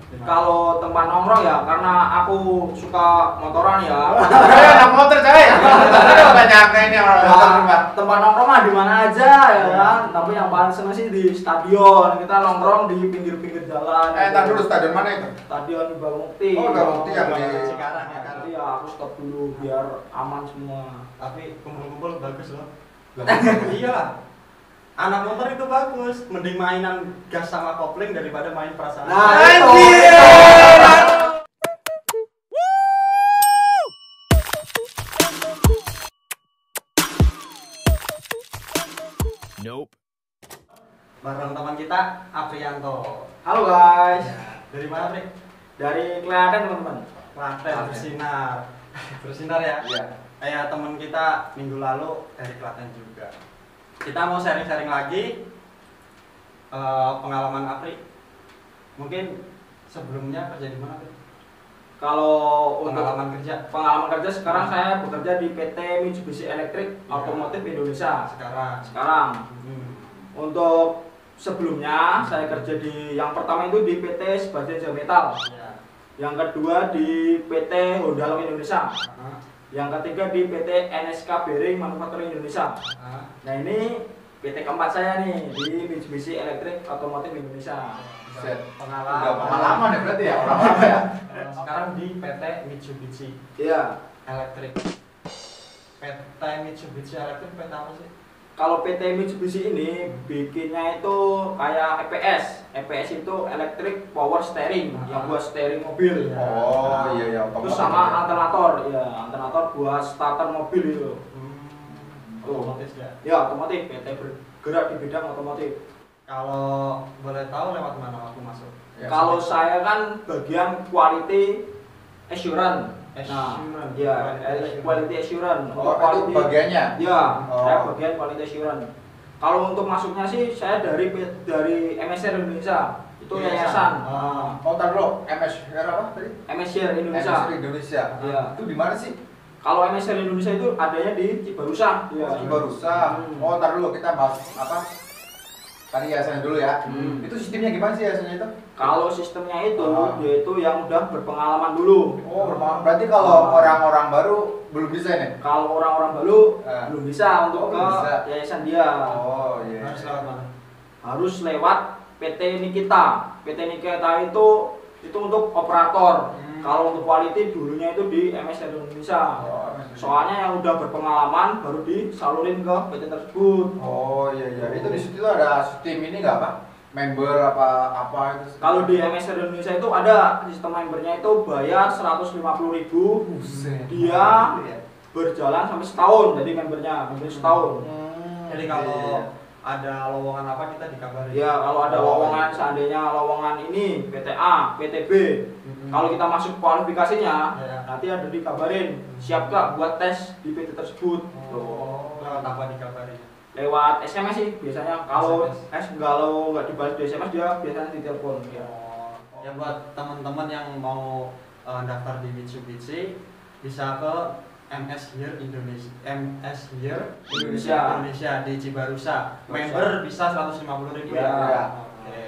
Kalau tempat nongkrong ya, karena aku suka motoran ya. Anak motor coy. Enggak nyangka ini orang motor Pak. Tempat nongkrong mah di mana aja ya kan. Tapi yang paling seneng sih di stadion. Kita nongkrong di pinggir-pinggir jalan. Entar dulu stadion mana itu? Stadion Bangukti. Oh, Bangukti yang di Cikarang ya kan. Jadi ya aku stop dulu biar aman semua. Tapi kumpul-kumpul bagus loh. Iya. Anak motor itu bagus, mending mainan gas sama kopling daripada main perasaan. Nah, Anjir. Nope. Bareng teman kita, Aprianto. Halo guys. Ya, dari mana, Pri? Dari Klaten teman-teman. Klaten bersinar. Bersinar ya? Iya. Kayak teman kita minggu lalu dari Klaten juga. Kita mau sharing-sharing lagi pengalaman Apri. Mungkin sebelumnya kerja di mana, Pri? Kalau untuk Pengalaman kerja pengalaman kerja sekarang saya bekerja di PT Mitsubishi Electric Automotive Indonesia. sekarang. Untuk sebelumnya saya kerja di yang pertama itu di PT Sebastian Metal. Ya. Yang kedua di PT Honda Indonesia. Yang ketiga di PT NSK Bearing Manufacturing Indonesia. Nah ini PT keempat saya nih di Mitsubishi Electric Automotive Indonesia. Set. Pengalaman. Udah pengalaman ya berarti ya, orang lama ya. Sekarang di PT Mitsubishi Iya. Electric. PT Mitsubishi Electric PT apa sih? Kalau PT Mitsubishi ini bikinnya itu kayak EPS. EPS itu Electric Power Steering yang buat steering mobil. Oh iya ya. Terus sama alternator, ya alternator buat starter mobil itu. Otomotif ya. Ya otomotif, PT bergerak di bidang otomotif. Kalau boleh tahu lewat mana waktu masuk? Ya, Kalau saya kan bagian quality assurance. Assurance. Ya, quality assurance. Oh, itu bagiannya? Ya, Oh. saya bagian quality assurance. Kalau untuk masuknya sih saya dari MSR Indonesia. Itu yayasan. Oh, tar dulu, MSR apa tadi? MSR Indonesia. MSR Indonesia. Iya. Itu di mana sih? Kalau MSR Indonesia itu adanya di Cibarusah. Oh, Cibarusah. Oh, tar dulu kita bahas apa? Tadi yayasannya dulu ya. Itu sistemnya gimana sih yayasannya itu? Kalau sistemnya itu, dia itu yang udah berpengalaman dulu. Oh, berarti kalau orang-orang baru belum bisa ini? Kalau orang-orang baru belum bisa untuk belum ke bisa. yayasan dia. Oh, iya. Harus lewat mana? Harus lewat PT Nikita. PT Nikita itu untuk operator. Kalau untuk quality dulunya itu di MSR Indonesia. Oh, MSR. Soalnya yang udah berpengalaman baru disalurin ke PT tersebut. Oh, iya iya. Itu di situ ada sistem ini nggak, Pak? Member apa itu? Kalau di MSR Indonesia itu ada sistem membernya itu bayar 150.000. Buset. Dia berjalan sampai setahun, jadi membernya setahun. Jadi kalau ada lowongan apa kita dikabarin? Ya kalau ada lowongan, seandainya lowongan ini PTA, PTB, kalau kita masuk kualifikasinya, nanti ada dikabarin, siap gak buat tes di PT tersebut. Lewat apa dikabarin? Lewat SMS sih biasanya. Kalau SMS. kalau nggak dibalas di SMS dia biasanya di telepon. Ya. Ya buat teman-teman yang mau daftar di Mitsubishi bisa ke MS Here Indonesia, Indonesia di Cibarusah. Member bisa 150.000 Ya. Ya. Oke.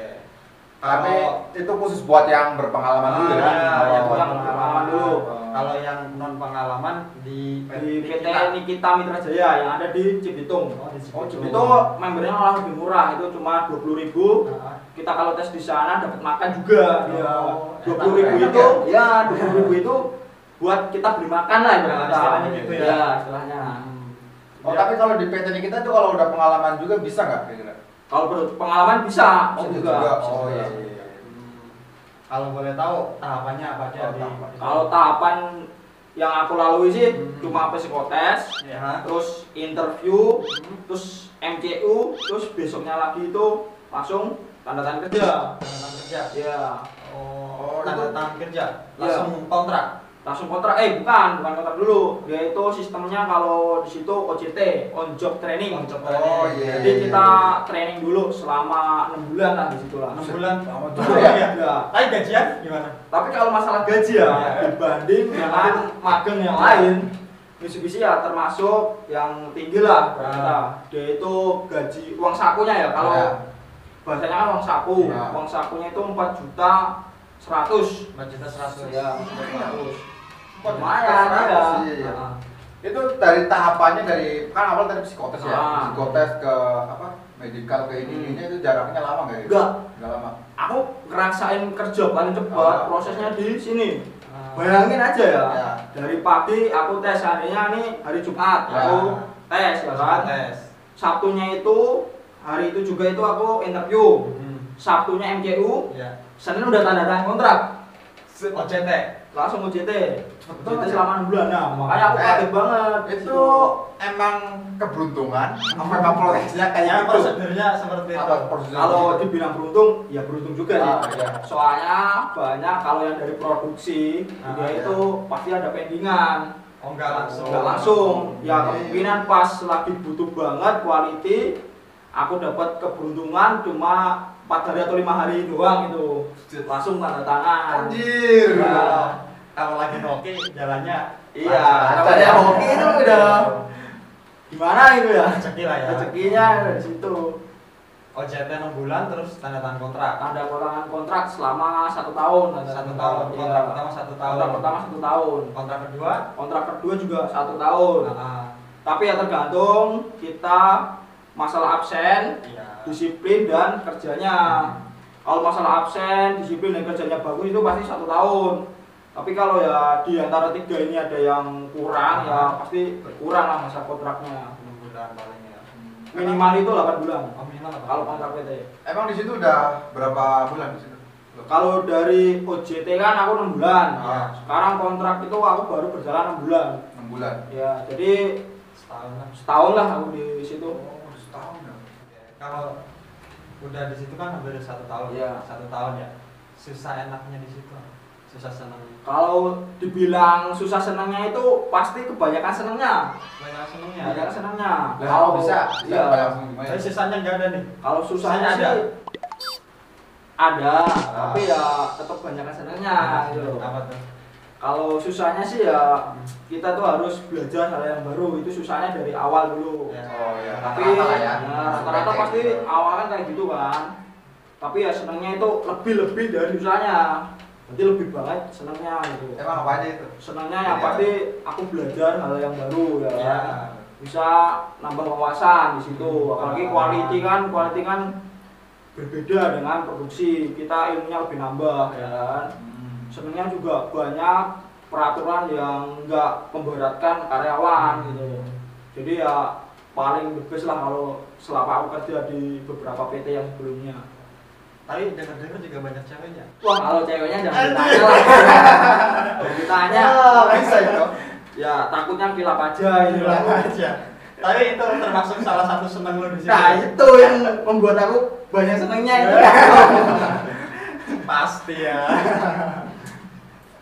Tapi itu khusus buat yang berpengalaman dulu ya. yang berpengalaman dulu. Kalau yang non pengalaman di PT Nikita Mitra Jaya yang ada di Cibitung. Oh, di Oh, Cibitung. Itu membernya malah lebih murah, itu cuma 20.000. Kita kalau tes di sana dapat makan juga. Ya. 20.000 itu, ya 20.000 itu buat kita beli makan lah ibaratnya. Istilahnya gitu ya. Ya, istilahnya. Oh, tapi kalau di PT kita tuh kalau udah pengalaman juga bisa nggak kira-kira? Kalau pengalaman bisa, Oh, bisa juga. juga. Oh, iya iya. Kalau boleh tahu tahapannya apa aja di Kalau tahapan yang aku lalui sih cuma psikotes, ya. terus interview, terus MCU, terus besoknya lagi itu langsung tanda tangan kerja. Tanda tangan kerja. Ya, Oh, tanda itu- tangan kerja. Langsung kontrak. langsung kontrak. Bukan kontrak dulu. Dia itu sistemnya kalau di situ OJT, on job training. On job Oh, training. iya. Jadi kita training dulu selama 6 bulan lah di situ lah. 6 bulan. Lama Oh, juga ya. iya. Ya. Tapi gajian gimana? Tapi kalau masalah gaji ya dibanding dengan magang yang lain, Mitsubishi ya termasuk yang tinggi lah kita. Dia itu gaji uang sakunya ya kalau bahasanya kan uang saku. Ya. Uang sakunya itu 4 juta 100. 4.100.000. Ya, 100. Kok Lumayan ya. Iya. Heeh. Itu dari tahapannya dari kan awal dari psikotes ya, psikotes ke apa medical ke ini itu jaraknya lama nggak ya? Nggak lama. Aku ngerasain kerja paling cepat prosesnya di sini. Ah. Bayangin aja ya. Ya. Dari pagi aku tes, harinya nih hari Jumat Ya. aku tes ya kan. Tes. Sabtunya itu hari itu juga itu aku interview. Sabtunya MCU, Ya. Senin udah tanda tangan kontrak. OJT. Langsung OJT. Betul, OJT Mas. selama 6 bulan. Nah, makanya aku kaget banget. Itu emang keberuntungan apa emang prosesnya kayak Ya, gitu? prosedurnya seperti itu. Apa prosedurnya Kalau gitu? dibilang beruntung, ya beruntung juga sih. Iya. Soalnya banyak kalau yang dari produksi, dia iya. itu pasti ada pendingan. Oh, enggak langsung. Nggak langsung. Ya Iya. kemungkinan pas lagi butuh banget quality, aku dapat keberuntungan cuma 4 hari atau 5 hari doang itu. Langsung tanda tangan. Anjir. Ya. Kalau lagi hoki jalannya Iya, Lancar. namanya hoki itu udah gimana itu ya? rezeki lah ya. Rezekinya dari situ. OJT 6 bulan terus tanda tangan kontrak. Tanda tangan kontrak selama 1 tahun. 1 tahun. Iya. Kontrak pertama 1 tahun. Kontrak pertama 1 tahun. Kontrak kedua. Kontrak kedua juga 1 tahun. Nah, Tapi ya tergantung kita masalah absen, iya. disiplin dan kerjanya. Kalau masalah absen, disiplin dan kerjanya bagus itu pasti 1 tahun. Tapi kalau ya di antara 3 ini ada yang kurang, ya pasti berkurang lah masa kontraknya. 6 bulan paling ya. Minimal itu 8 bulan. Oh, minimal apa? Kalau kontrak PT. Emang di situ udah berapa bulan di situ? Kalau dari OJT kan aku 6 bulan. Ah. Sekarang kontrak itu aku baru berjalan 6 bulan. 6 bulan. Ya, jadi Setahun lah. setahun lah aku di situ. Oh, setahun ya. Kalau udah di situ kan hampir 1 tahun. Iya. 1 tahun ya. Susah enaknya di situ. Susah senangnya. Kalau dibilang susah senangnya itu pasti kebanyakan senangnya. Banyak senangnya. Kebanyakan senangnya. Kalau bisa, iya. langsung gimana? Tapi sisanya enggak ada nih. Kalau susahnya Susahnya sih ada, Ah. tapi ya tetap banyakan senangnya gitu. Apa tuh? Kalau susahnya sih ya kita tuh harus belajar hal yang baru. Itu susahnya dari awal dulu. Ya. Oh ya, Tapi rata-rata lah ya. ya, rata-rata pasti awal kan kayak gitu kan. Tapi ya senangnya itu lebih dari susahnya. Jadi lebih banget senangnya gitu. Emang apa aja itu? Senangnya ya pasti aku belajar hal yang baru ya. Ya. Bisa nambah wawasan di situ. Apalagi quality kan berbeda dengan produksi. Kita ilmunya lebih nambah ya kan. Senangnya juga banyak peraturan yang enggak memberatkan karyawan gitu. Jadi ya paling the best lah kalau selama aku kerja di beberapa PT yang sebelumnya. Tapi dengar-dengar juga banyak ceweknya. Wah, kalau ceweknya jangan ditanya lah. Kalau ditanya, Bisa itu. ya takutnya kilap aja ini Bilang lah. aja. Tapi itu termasuk salah satu senang lo di sini. Nah itu yang membuat aku banyak senangnya itu. Pasti ya.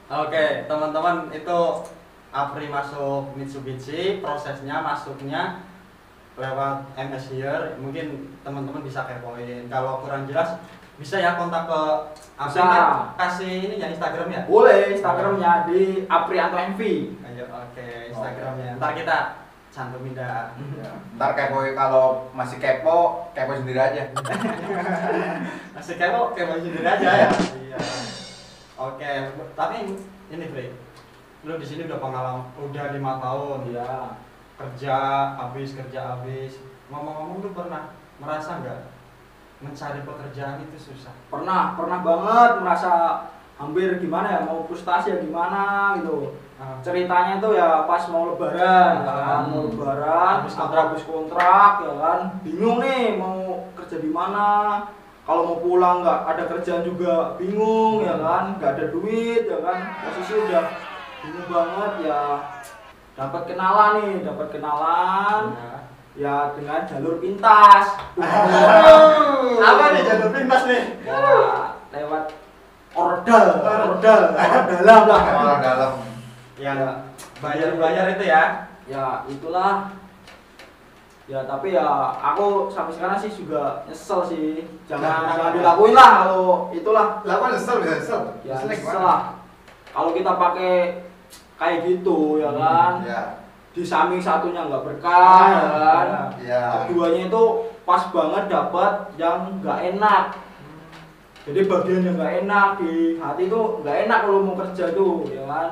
Oke, teman-teman, itu Apri masuk Mitsubishi, prosesnya masuknya lewat MS Here. Mungkin teman-teman bisa kepoin. Kalau kurang jelas bisa ya kontak ke Apri, Bisa. kan? Kasih ini ya Instagram ya. Boleh Instagramnya di Aprianto MV. Ayo, oke, Instagramnya. Ntar kita cantumin dah. Ya. Ntar kepo kalau masih kepo sendiri aja. Masih kepo sendiri aja ya. Iya. Oke, tapi ini Bre, lu di sini udah pengalaman, udah 5 tahun. Iya. Kerja habis. Ngomong-ngomong, lu pernah merasa nggak mencari pekerjaan itu susah? Pernah banget merasa hampir gimana ya, mau frustasi ya gimana gitu. Ceritanya itu ya pas mau lebaran kan, mau lebaran, habis kontrak ya kan, bingung nih mau kerja di mana. Kalau mau pulang nggak ada kerjaan juga bingung ya kan, nggak ada duit ya kan, posisi udah bingung banget ya. Dapat kenalan ya dengan jalur pintas. Apa nih jalur pintas nih? Ya, lewat ordal dalam lah. Orang dalam. Yang bayar itu ya? Ya itulah. Ya tapi ya aku sampai sekarang sih juga nyesel sih. Jangan dilakuin lah kalau itulah. Lakukan nyesel bisa nyesel. Ya Nyeselnya nyesel gimana? lah. Kalau kita pakai kayak gitu ya kan. Ya. Di samping satunya nggak berkah ya kan. Ya. Keduanya itu pas banget dapat yang nggak enak. Jadi bagian yang nggak enak di hati itu nggak enak kalau mau kerja tuh, ya kan?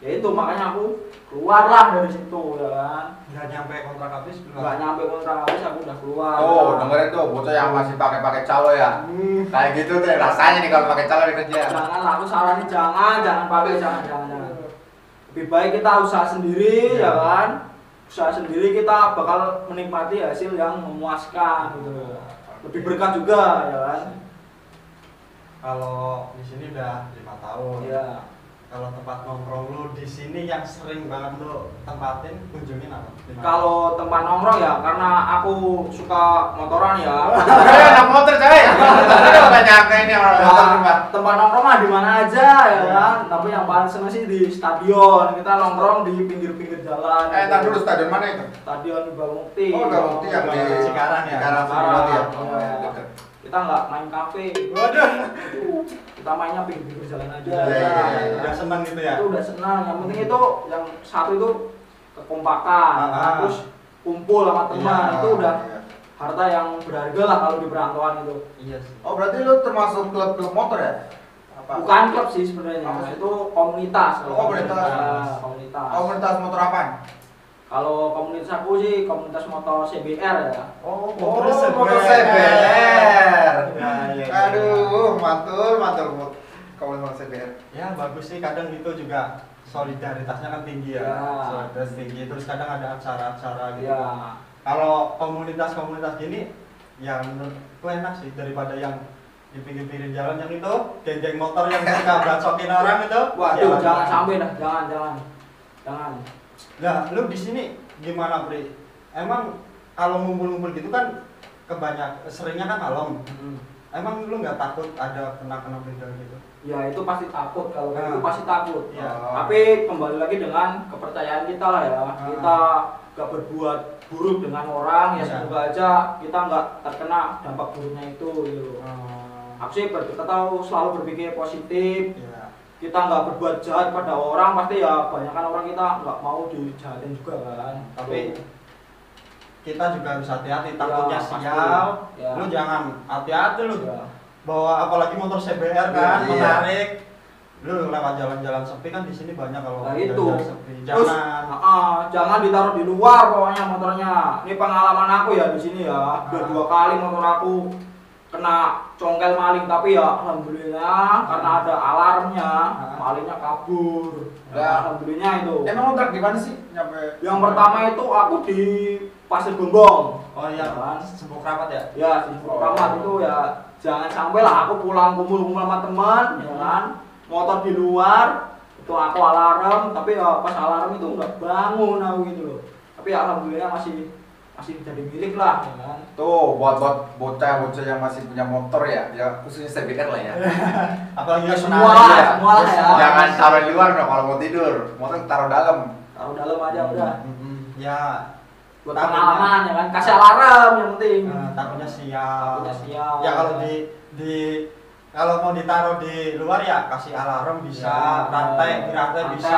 Ya itu makanya aku keluarlah dari situ, ya kan? Nggak nyampe kontrak habis belum? Nggak nyampe kontrak habis aku udah keluar. Oh, dengerin tuh bocah yang masih pakai calo ya. Kayak gitu tuh rasanya nih kalau pakai calo di kerja. Jangan, aku saranin jangan pakai, jangan. Lebih baik kita usaha sendiri, ya kan? Usaha sendiri kita bakal menikmati hasil yang memuaskan gitu. Lebih berkah juga, ya kan? Kalau di sini udah 5 tahun. Iya. Kalau tempat nongkrong lu di sini yang sering banget lu tempatin, kunjungin apa? Kalau tempat nongkrong ya karena aku suka motoran ya. Anak motor coy. Udah nyangka ini orang motor tempat. Tempat nongkrong mah di mana aja ya kan. Tapi yang paling seneng sih di stadion. Kita nongkrong di pinggir-pinggir jalan. Entar dulu stadion mana itu? Stadion Bangukti. Oh, Bangukti yang di Cikarang ya? Cikarang Cikarang, ya. iya. Deket. Kita nggak main kafe. Waduh. Kita mainnya pinggir-pinggir jalan aja. Iya. Udah seneng gitu ya? Itu udah senang. Yang penting itu yang satu itu kekompakan. Terus kumpul sama teman. Iya. Itu udah Iya. harta yang berharga lah kalau di perantauan itu. Iya sih. Oh, berarti lu termasuk klub motor ya? Apa? Bukan klub sih sebenarnya, Apa sih? itu komunitas. Oh, komunitas. Ya, komunitas. Komunitas motor apa? Kalau komunitas aku sih komunitas motor CBR ya. Oh, motor motor CBR. CBR. Iya. Aduh, mantul komunitas CBR. Ya bagus sih, kadang itu juga solidaritasnya kan tinggi ya. Ya. Solidaritas tinggi. Terus kadang ada acara-acara gitu. Ya. Kalau komunitas-komunitas gini, ya menurutku enak sih daripada yang di pinggir-pinggir jalan yang itu geng-geng motor yang suka bacokin orang itu. Waduh, Ya, jangan sampai dah, jangan. Nah, lu di sini gimana, Pri? Emang kalau ngumpul-ngumpul gitu kan seringnya kan malam. Emang lu nggak takut ada kena benda gitu? Ya itu pasti takut, kalau Nah. itu pasti takut. Ya. Tapi kembali lagi dengan kepercayaan kita lah ya. Kita gak berbuat buruk dengan orang, ya Ya. semoga aja kita nggak terkena dampak buruknya itu gitu. Aku sih selalu berpikir positif. Ya. Kita nggak berbuat jahat pada orang, pasti ya banyakkan orang kita nggak mau dijahatin juga kan. Tapi kita juga harus hati-hati, Ya, takutnya pasti. sial. Ya. Lu jangan hati-hati lu. Ya. Bawa apalagi motor CBR kan, Iya. menarik. Lu lewat jalan-jalan sepi kan di sini banyak kalau Nah, itu. jalan sepi. Terus jangan ditaruh di luar pokoknya motornya. Ini pengalaman aku ya di sini ya. Udah 2 kali motor aku kena congkel maling, tapi ya alhamdulillah karena ada alarmnya, malingnya kabur. Ya. Alhamdulillah itu. Emang kontrak di mana sih? Nyampe Yang pertama itu aku di Pasir Gonggong. Oh iya, Kan? Sempuk Rapat ya? Ya, di Ramat itu ya jangan sampai lah aku pulang kumpul sama teman, ya kan. Motor di luar, itu aku alarm, tapi ya pas alarm itu nggak bangun aku gitu loh. Tapi ya, alhamdulillah masih jadi milik lah, ya kan. tuh buat bocah-bocah yang masih punya motor ya khususnya CBR lah ya. Apalagi Ya, yang semua menarik lah, ya. semua lah ya. Jangan taruh di luar dong kalau mau tidur. Motor taruh dalam. Taruh dalam aja udah. Ya, Buat pengalaman ya kan. Kasih alarm yang penting. takutnya sial. Takutnya sial. Ya kalau kalau mau ditaruh di luar ya kasih alarm bisa, Ya, rantai rantai, bisa.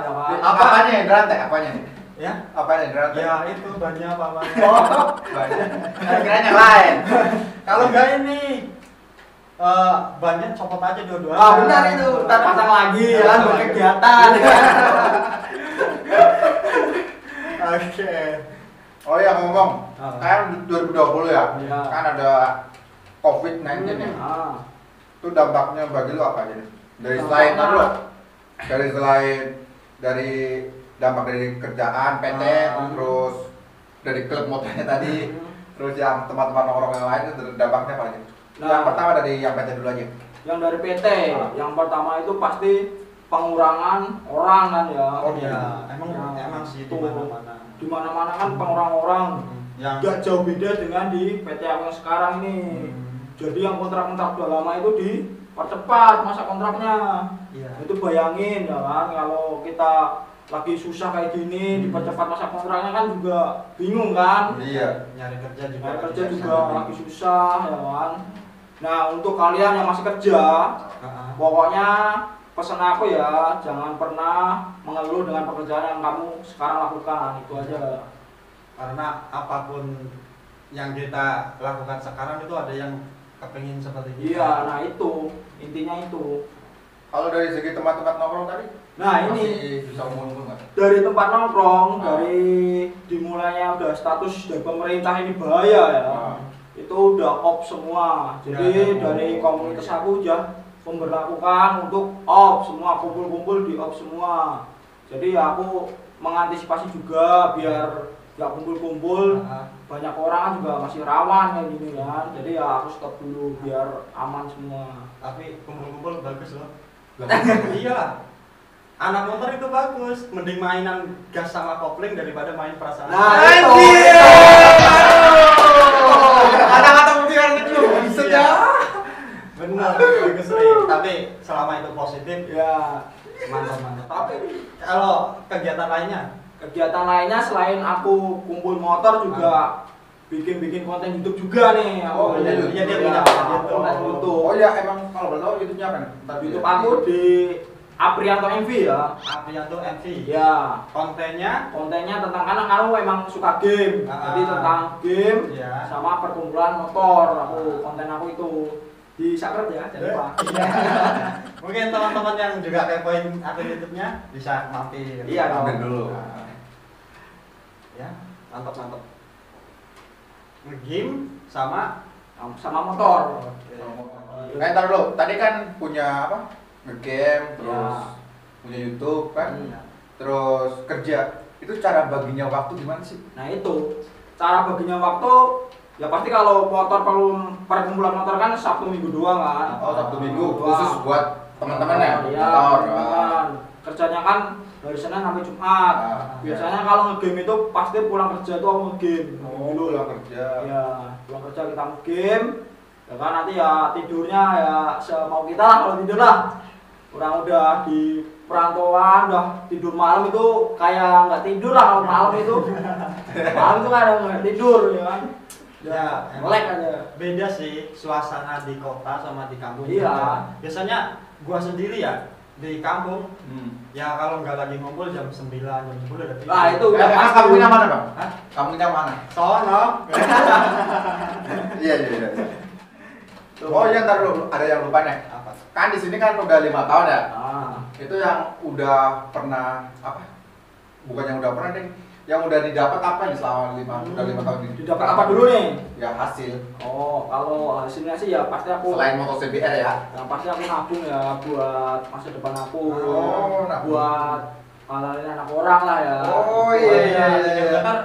ya kan. Apanya yang rantai? Apanya nih? Ya, Apanya yang rantai? ya itu banyak apa-apa. Oh, banyak. Kira yang lain. Kalau enggak ini banyak copot aja dua-duanya. Ah benar itu, ntar pasang lagi ya kan buat kegiatan. Ya kan? Oke. Oh ya ngomong, kan 2020 ya, Iya. kan ada COVID-19 ya. Itu dampaknya bagi lu apa aja nih? Dari dampak dari kerjaan, PT, terus dari klub motornya tadi, terus yang teman-teman nongkrong yang lain itu dampaknya apa aja? Yang pertama dari yang PT dulu aja. Yang dari PT, yang pertama itu pasti pengurangan orang kan ya. Oh iya, emang sih di mana-mana. Di mana-mana kan pengurangan orang. Yang Gak jauh beda dengan di PT aku yang sekarang ini. Jadi yang kontrak-kontrak udah lama itu dipercepat masa kontraknya. Iya. Itu bayangin ya kan, kalau kita lagi susah kayak gini dipercepat masa kontraknya kan juga bingung kan. Iya. Nyari kerja juga. Nyari kerja juga lagi susah ya kan. Nah untuk kalian yang masih kerja, pokoknya pesan aku ya jangan pernah mengeluh dengan pekerjaan yang kamu sekarang lakukan, itu aja. Karena apapun yang kita lakukan sekarang itu ada yang kepengin seperti itu. Iya, nah itu intinya itu. Kalau dari segi tempat-tempat nongkrong tadi, Nah ini masih bisa umum nggak? dari tempat nongkrong, Ah. dari dimulainya udah status dari pemerintah ini bahaya ya. Ah. Itu udah off semua. Jadi Ya, dari komunitas aku udah memberlakukan untuk off semua, kumpul-kumpul di off semua. Jadi ya aku mengantisipasi juga biar nggak kumpul-kumpul. Banyak orang kan juga masih rawan kayak gini kan. Jadi ya aku stop dulu biar aman semua. Tapi kumpul-kumpul bagus loh. Iya. Anak motor itu bagus, mending mainan gas sama kopling daripada main perasaan. Nah, itu. Kata-kata mutiara itu bisa Iya. ya. Benar, bagus Ri. Tapi selama itu positif, Ya, mantap. Tapi kalau kegiatan lainnya, kegiatan lainnya selain aku kumpul motor juga bikin konten YouTube juga nih. Oh, Aku iya, iya, dia ya, punya konten konten YouTube. YouTube. Oh ya emang kalau boleh tahu YouTube-nya apa nih? Ntar YouTube dia- aku di Aprianto MV ya. Aprianto MV. Ya, Kontennya, kontennya tentang karena aku emang suka game. Jadi tentang game ya. sama perkumpulan motor. Konten aku itu di subscribe ya, jangan lupa. Mungkin teman-teman yang juga kepoin akun YouTube-nya bisa mampir. Iya, Ambil dong. dulu. Ya, mantap. Nge-game sama Sama motor. Ntar dulu, tadi kan punya apa? Nge-game, terus Ya. punya YouTube kan, Iya. terus kerja. Itu cara baginya waktu gimana sih? Nah itu cara baginya waktu ya pasti kalau motor perkumpulan motor kan Sabtu Minggu doang kan. Oh, Sabtu Minggu Doang. khusus buat teman-teman ya? Iya, Motor. teman-teman. Kerjanya kan dari Senin sampai Jumat. Ah, Biasanya kalau ngegame itu pasti pulang kerja itu aku ngegame. Oh, pulang kerja. Ya, pulang kerja kita ngegame. Ya kan nanti ya tidurnya ya semau kita lah kalau tidur lah. Orang udah di perantauan, udah tidur malam itu kayak nggak tidur lah kalau malam itu. Malam itu kadang nggak tidur ya kan. Ya, Melek aja. beda sih suasana di kota sama di kampung. Iya. Biasanya gua sendiri ya di kampung, Hmm. ya kalau nggak lagi ngumpul jam 9, jam 10 udah tidur. Nah, itu udah Emang pasti. kampungnya mana bang? Hah? Kampungnya mana? Sono. Iya. Oh iya, ntar dulu ada yang lupa nih. Apa? Kan di sini kan udah 5 tahun ya. Ah, Itu yang udah pernah apa? Bukan yang udah pernah deh. Yang udah didapat apa nih selama udah 5 tahun ini? didapat apa dulu nih? Ya hasil. Oh, kalau hasilnya sih ya pasti aku Selain motor CBR ya. yang pasti aku nabung ya buat masa depan aku. Oh, nabung. Buat ngalahin anak orang lah ya. Oh, Oh iya. iya, kan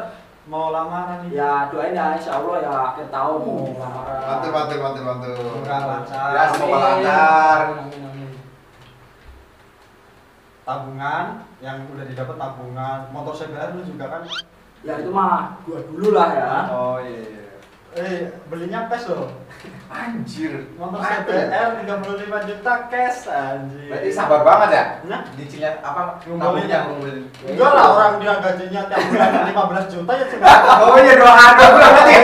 mau lamaran nih. Ya doain ya insya Allah ya akhir tahun mau lamaran. Mantul. Semoga lancar. Ya semoga lancar. Amin. Tabungan yang udah didapat tabungan, motor CBR lu juga kan. Ya itu mah gua dulu lah ya. Oh iya. Belinya cash loh. Anjir. Motor Mantap ya. CBR 35 juta cash anjir. Berarti sabar banget ya? Nah, Nyicilnya apa? Ngumpulinnya. Ngumpulin. enggak lah, orang dia gajinya tiap bulan 15 juta ya cuma. Oh iya, doakan dulu berarti.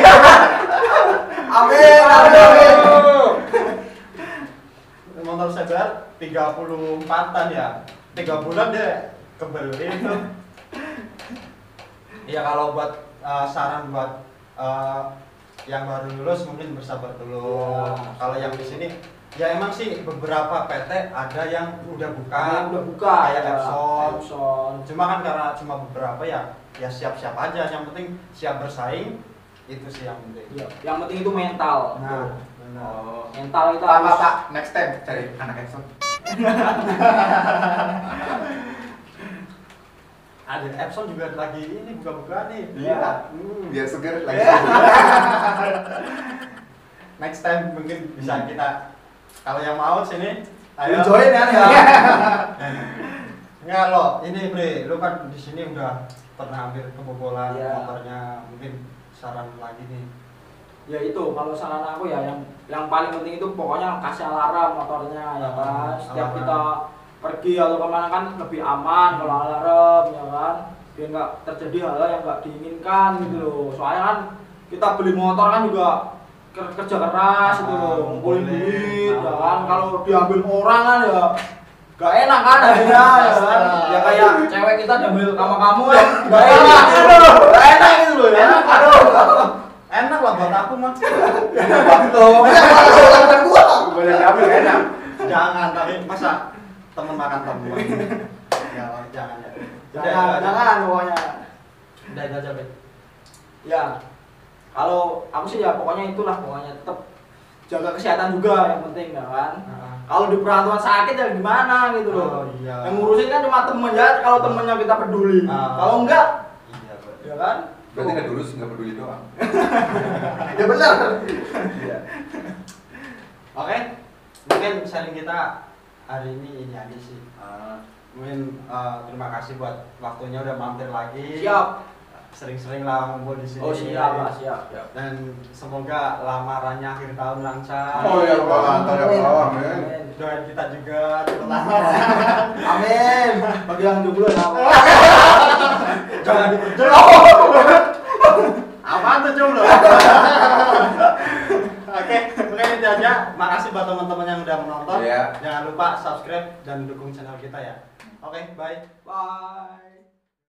Amin. Motor CBR 34-an ya. 3 bulan deh kebeli itu. Iya, kalau buat saran buat yang baru lulus mungkin bersabar dulu. Ya. Kalau yang di sini ya emang sih beberapa PT ada yang udah buka. Yang udah buka kayak ya. Epson. Cuma kan karena cuma beberapa ya siap-siap aja. Yang penting siap bersaing, itu sih yang penting. Ya, yang penting itu mental. Nah, benar. Oh. Mental itu Pak, harus. Pak, next time cari anak Epson. Ada Epson juga lagi ini buka-buka nih. Iya. Hmm. Biar seger lagi. Next time mungkin bisa kita, kalau yang mau sini ayo Join ya. Enggak lo, ini Bre, lu kan di sini udah pernah hampir kebobolan Iya. motornya, mungkin saran lagi nih. Ya itu kalau saran aku ya yang paling penting itu pokoknya kasih alarm motornya ya kan. Setiap Alarm. kita pergi atau kemana kan lebih aman kalau alarm ya kan. Biar nggak terjadi hal yang nggak diinginkan gitu loh. Soalnya kan kita beli motor kan juga kerja keras gitu loh, ngumpulin duit ya kan. Kalau diambil orang kan ya gak enak kan akhirnya ya kan. Ya kayak cewek kita diambil sama kamu ya gak enak gitu loh. Gak enak gitu loh ya. Aduh. Enak lah buat aku mah. Tuh, kan gua. Boleh diambil enak. Jangan, tapi masa temen makan temen. Ya, jangan ya. Jangan pokoknya. Udah itu aja, Bet. Ya, kalau aku sih ya pokoknya itulah, pokoknya tetap jaga kesehatan juga yang penting ya kan. Kalau di perantauan sakit ya gimana gitu loh. Oh, iya. Yang ngurusin kan cuma temen ya, kalau temennya kita peduli. Kalau enggak, Iya, Bet. ya kan? Berarti nggak dulu nggak peduli doang. Ya benar. Iya. Oke. Mungkin sharing kita hari ini aja sih. Mungkin terima kasih buat waktunya udah mampir lagi. Siap. Sering-sering lah ngumpul di sini. Oh siap lah, siap. Dan semoga lamarannya akhir tahun lancar. Oh ya Allah, lancar ya Allah, amin. Doain kita juga cepet lamaran. Amin. Bagi yang jomblo ya. Jangan diperjelas. Apaan tuh jomblo? Oke, mungkin itu aja. Makasih buat teman-teman yang udah menonton. Iya. Jangan lupa subscribe dan dukung channel kita ya. Oke, bye. Bye.